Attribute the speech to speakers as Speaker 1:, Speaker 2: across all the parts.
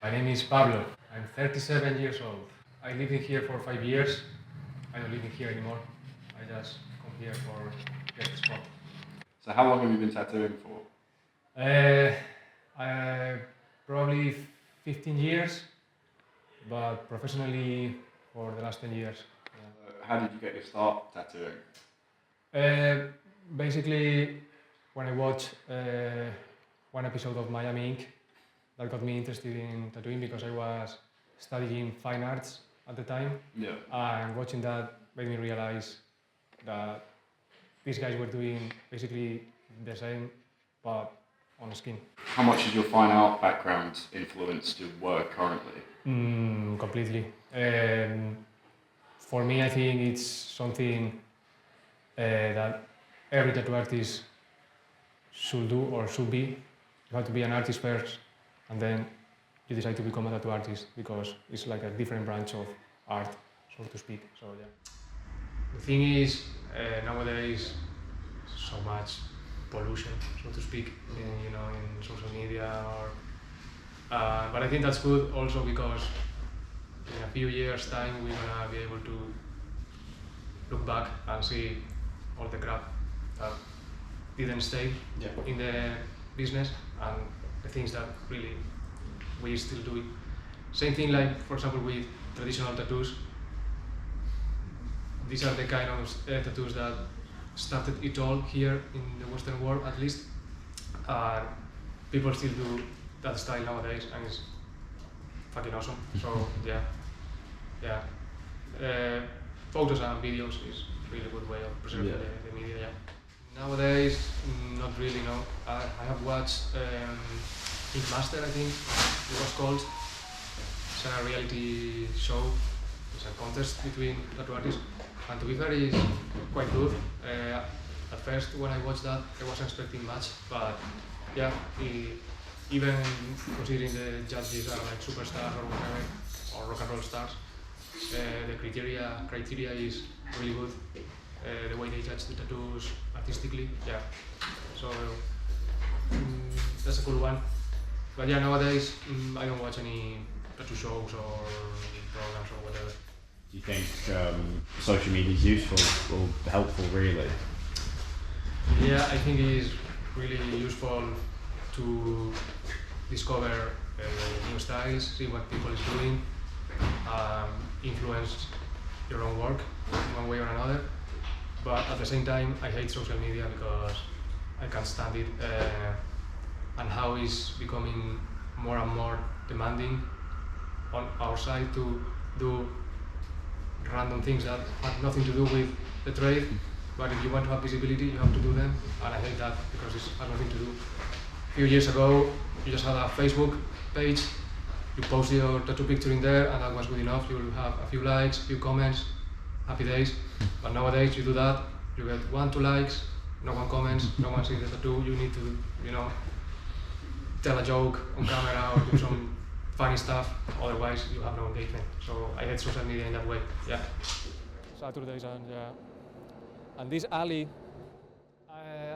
Speaker 1: My name is Pablo. I'm 37 years old. I live in here for 5 years. I don't live in here anymore. I just come here for get the spot.
Speaker 2: So how long have you been tattooing for?
Speaker 1: I probably 15 years, but professionally for the last 10 years.
Speaker 2: How did you get your start tattooing?
Speaker 1: Basically, when I watched one episode of Miami Ink, that got me interested in tattooing because I was studying fine arts at the time.
Speaker 2: Yeah.
Speaker 1: And watching that made me realize that these guys were doing basically the same, but on skin.
Speaker 2: How much has your fine art background influenced your work currently?
Speaker 1: Completely. For me, I think it's something that every tattoo artist should do or should be. You have to be an artist first, and then you decide to become a tattoo artist because it's like a different branch of art, so to speak. So yeah. The thing is, nowadays, so much pollution, so to speak, in social media. But I think that's good also because in a few years' time we're gonna be able to look back and see all the crap that didn't stay in the business and the things that really we still do it. Same thing like, for example, with traditional tattoos. These are the kind of tattoos that started it all here in the Western world, at least. People still do that style nowadays, and it's fucking awesome. So yeah. Photos and videos is really good way of preserving the media. Yeah. Nowadays, not really. No, I have watched Ink Master, I think it was called. It's a reality show. It's a contest between tattoo artists, and to be fair, it's quite good. At first, when I watched that, I wasn't expecting much, but yeah, even considering the judges are like superstars or whatever, or rock and roll stars, the criteria is really good. The way they judge the tattoos artistically, yeah. So that's a cool one. But yeah, nowadays I don't watch any tattoo shows or programs or whatever.
Speaker 3: Do you think social media is useful or helpful, really?
Speaker 1: Yeah, I think it is really useful to discover new styles, see what people is doing, influence your own work in one way or another. But at the same time, I hate social media because I can't stand it, and how it's becoming more and more demanding on our side to do random things that have nothing to do with the trade. But if you want to have visibility, you have to do them, and I hate that because it has nothing to do. A few years ago, you just had a Facebook page, you post your tattoo picture in there, and that was good enough. You will have a few likes, a few comments, happy days. But nowadays, you do that, you get 1, 2 likes, no one comments, no one sees the tattoo. You need to, tell a joke on camera or do some funny stuff. Otherwise, you have no engagement. So I hate social media in that way. Yeah. Saturdays and this alley,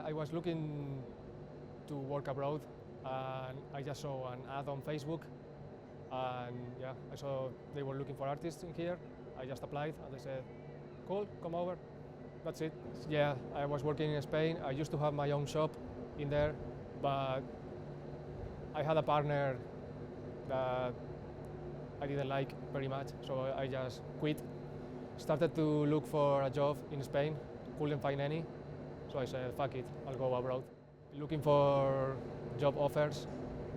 Speaker 1: I was looking to work abroad, and I just saw an ad on Facebook, and yeah, I saw they were looking for artists in here. I just applied, and they said, "Cool, come over." That's it. Yeah, I was working in Spain. I used to have my own shop in there, but I had a partner that I didn't like very much, so I just quit. Started to look for a job in Spain, couldn't find any, so I said, fuck it, I'll go abroad. Looking for job offers,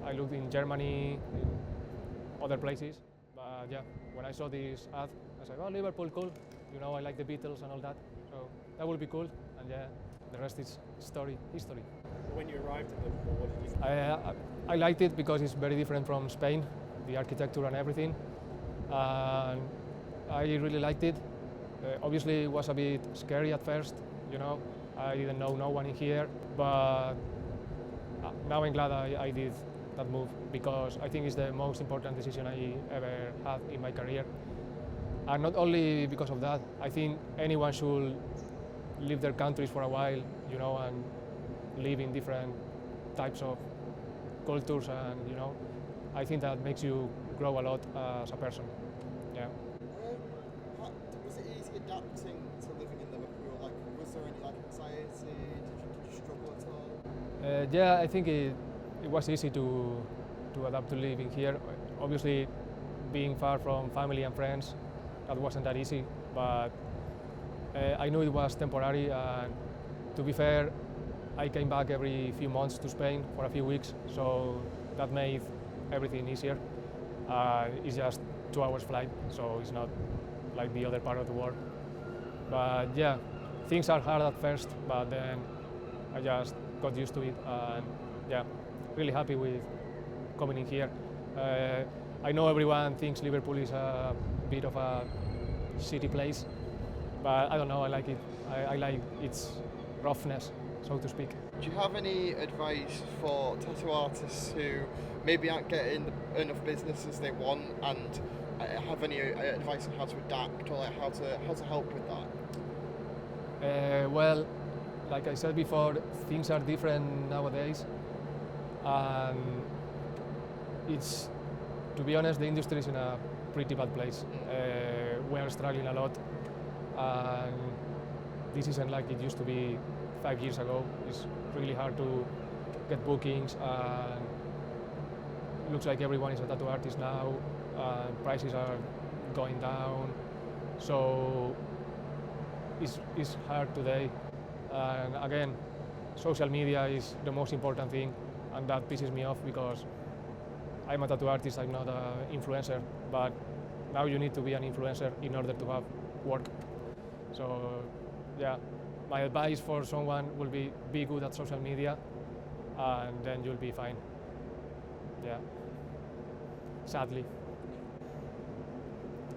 Speaker 1: I looked in Germany, in other places, but yeah, when I saw this ad, I said, oh, Liverpool, cool, I like the Beatles and all that, so that would be cool, and yeah, the rest is history.
Speaker 4: When you arrived in Liverpool, what did you think?
Speaker 1: I liked it because it's very different from Spain, the architecture and everything, and I really liked it. Obviously, it was a bit scary at first, I didn't know no one in here, but now I'm glad I did that move because I think it's the most important decision I ever had in my career. And not only because of that, I think anyone should leave their countries for a while, and live in different types of cultures and, I think that makes you grow a lot as a person. Yeah.
Speaker 5: Was it easy adapting to living in Liverpool? Like, was there any anxiety? Did you struggle at all?
Speaker 1: Yeah, I think it was easy to adapt to living here. Obviously, being far from family and friends, that wasn't that easy. But I knew it was temporary, and to be fair, I came back every few months to Spain for a few weeks, so that made everything easier. It's just 2 hours flight, so it's not like the other part of the world. But yeah, things are hard at first, but then I just got used to it, and yeah, really happy with coming in here. I know everyone thinks Liverpool is a bit of a city place, but I don't know, I like it. I like its roughness, so to speak.
Speaker 5: Do you have any advice for tattoo artists who maybe aren't getting enough business as they want, and have any advice on how to adapt, or like how to help with that?
Speaker 1: Well, like I said before, things are different nowadays, and it's, to be honest, the industry is in a pretty bad place. We are struggling a lot, and this isn't like it used to be 5 years ago. It's really hard to get bookings, and it looks like everyone is a tattoo artist now, and prices are going down, so it's hard today. And again, social media is the most important thing, and that pisses me off because I'm a tattoo artist, I'm not an influencer, but now you need to be an influencer in order to have work. So yeah, my advice for someone will be good at social media, and then you'll be fine. Yeah, sadly.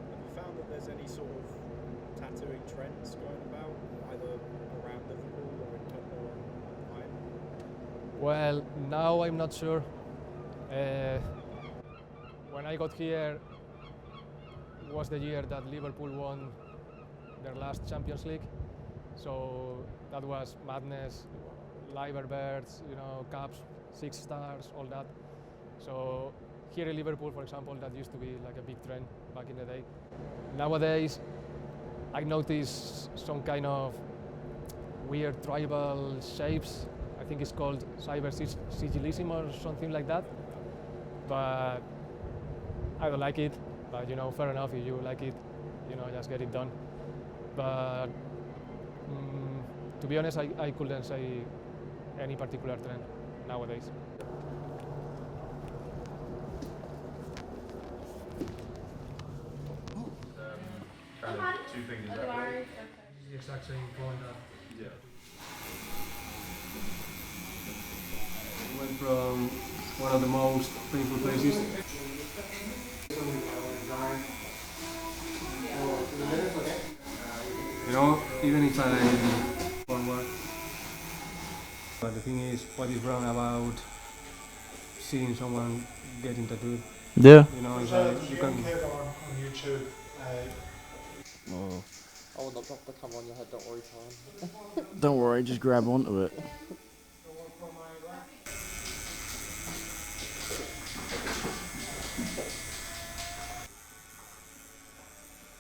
Speaker 4: Have you found that there's any sort of tattooing trends going about, either around Liverpool or in Tottenham or Ireland?
Speaker 1: Well, now I'm not sure. When I got here was the year that Liverpool won their last Champions League, so that was madness, Liverbirds, caps, 6 stars, all that. So here in Liverpool, for example, that used to be like a big trend back in the day. Nowadays, I notice some kind of weird tribal shapes. I think it's called cyber sigilism or something like that. But I don't like it. But fair enough, if you like it, just get it done. But to be honest, I couldn't say any particular trend nowadays.
Speaker 2: Kind of 2 fingers that way.
Speaker 1: The exact same point that
Speaker 2: Yeah.
Speaker 1: we went from one of the most painful places. Even if I forward. But the thing is, what is wrong about seeing someone getting tattooed?
Speaker 3: Yeah.
Speaker 1: It's like you can.
Speaker 6: On YouTube.
Speaker 3: Oh,
Speaker 5: I will not drop the camera on your head, don't worry, Tom.
Speaker 3: don't worry, just grab onto it.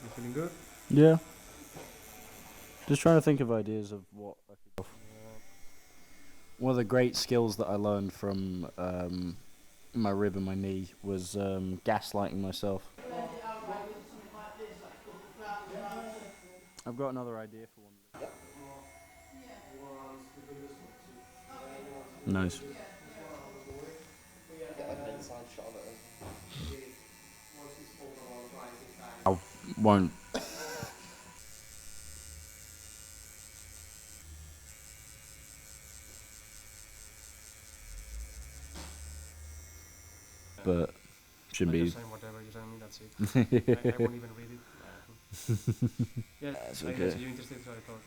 Speaker 1: You feeling good?
Speaker 3: Yeah. Just trying to think of ideas of what I could. One of the great skills that I learned from my rib and my knee was gaslighting myself. I've got another idea for one. Nice.
Speaker 5: Get an inside shot of it.
Speaker 3: I won't. But shouldn't
Speaker 1: I
Speaker 3: be.
Speaker 1: just sign whatever you send me, that's it. I won't even read it. Yeah,
Speaker 3: That's
Speaker 1: I
Speaker 3: okay.
Speaker 1: guess you're interested, so I thought,